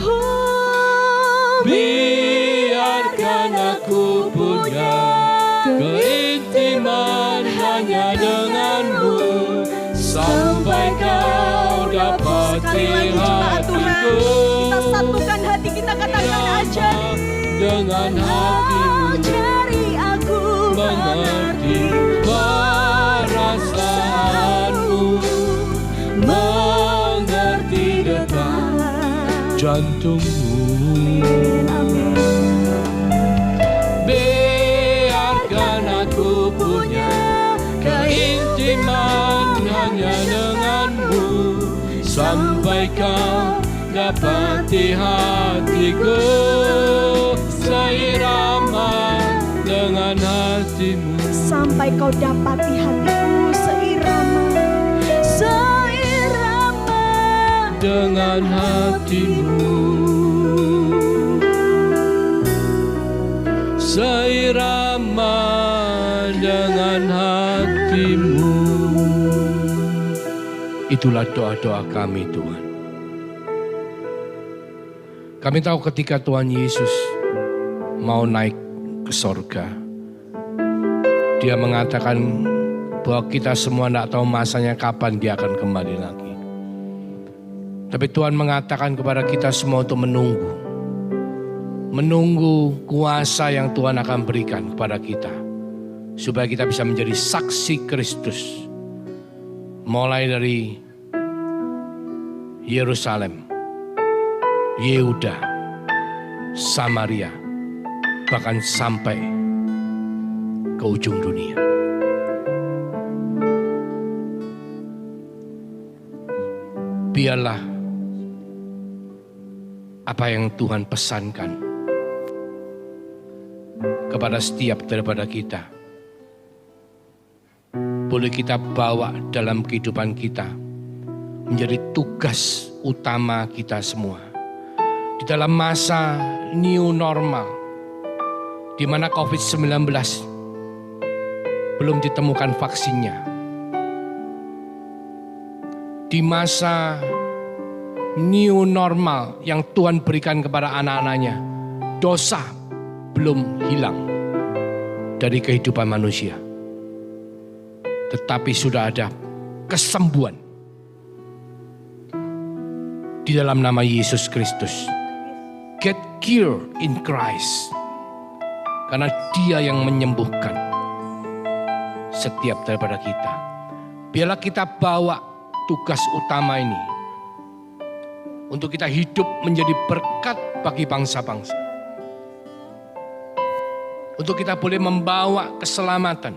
Oh, Biarkan aku punya keintiman hanya denganmu, sampai kau dapati sekali lagi jemaat Tuhan, hatiku kita satukan hati kita, katakan ajari. dengan hatimu, Ajari aku mengerti perasaanmu, mengerti detak jantungmu. Biarkan aku punya keintiman hanya denganmu, sampai kau dapati hatiku seirama dengan hatimu. Sampai kau dapati hatiku seirama Dengan hatimu, seirama dengan hatimu. Itulah doa-doa kami, Tuhan. Kami tahu ketika Tuhan Yesus mau naik ke sorga, Dia mengatakan bahwa kita semua tidak tahu masanya kapan dia akan kembali lagi. Tapi Tuhan mengatakan kepada kita semua untuk menunggu. Menunggu kuasa yang Tuhan akan berikan kepada kita. Supaya kita bisa menjadi saksi Kristus. Mulai dari Yerusalem, Yehuda, Samaria, bahkan sampai ke ujung dunia. Biarlah apa yang Tuhan pesankan kepada setiap daripada kita boleh kita bawa dalam kehidupan kita menjadi tugas utama kita semua di dalam masa new normal di mana COVID-19 belum ditemukan vaksinnya, di masa new normal yang Tuhan berikan kepada anak-anaknya, dosa belum hilang dari kehidupan manusia. Tetapi sudah ada kesembuhan di dalam nama Yesus Kristus. Get cured in Christ. Karena Dia yang menyembuhkan setiap daripada kita. Biarlah kita bawa tugas utama ini untuk kita hidup menjadi berkat bagi bangsa-bangsa. Untuk kita boleh membawa keselamatan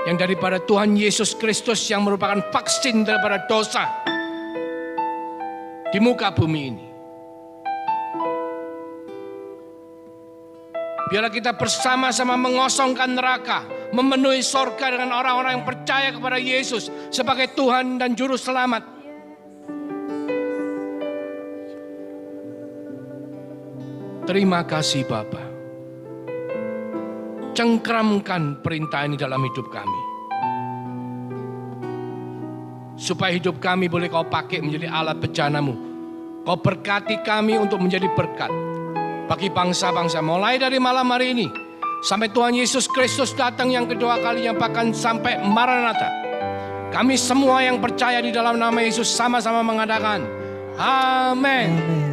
yang daripada Tuhan Yesus Kristus yang merupakan vaksin daripada dosa di muka bumi ini. Biarlah kita bersama-sama mengosongkan neraka, memenuhi sorga dengan orang-orang yang percaya kepada Yesus sebagai Tuhan dan Juru Selamat. Terima kasih Bapa. Cengkramkan perintah ini dalam hidup kami. Supaya hidup kami boleh Kau pakai menjadi alat bejana-Mu. Kau berkati kami untuk menjadi berkat bagi bangsa-bangsa. Mulai dari malam hari ini sampai Tuhan Yesus Kristus datang yang kedua kalinya, bahkan sampai Maranatha. Kami semua yang percaya di dalam nama Yesus sama-sama mengatakan Amin.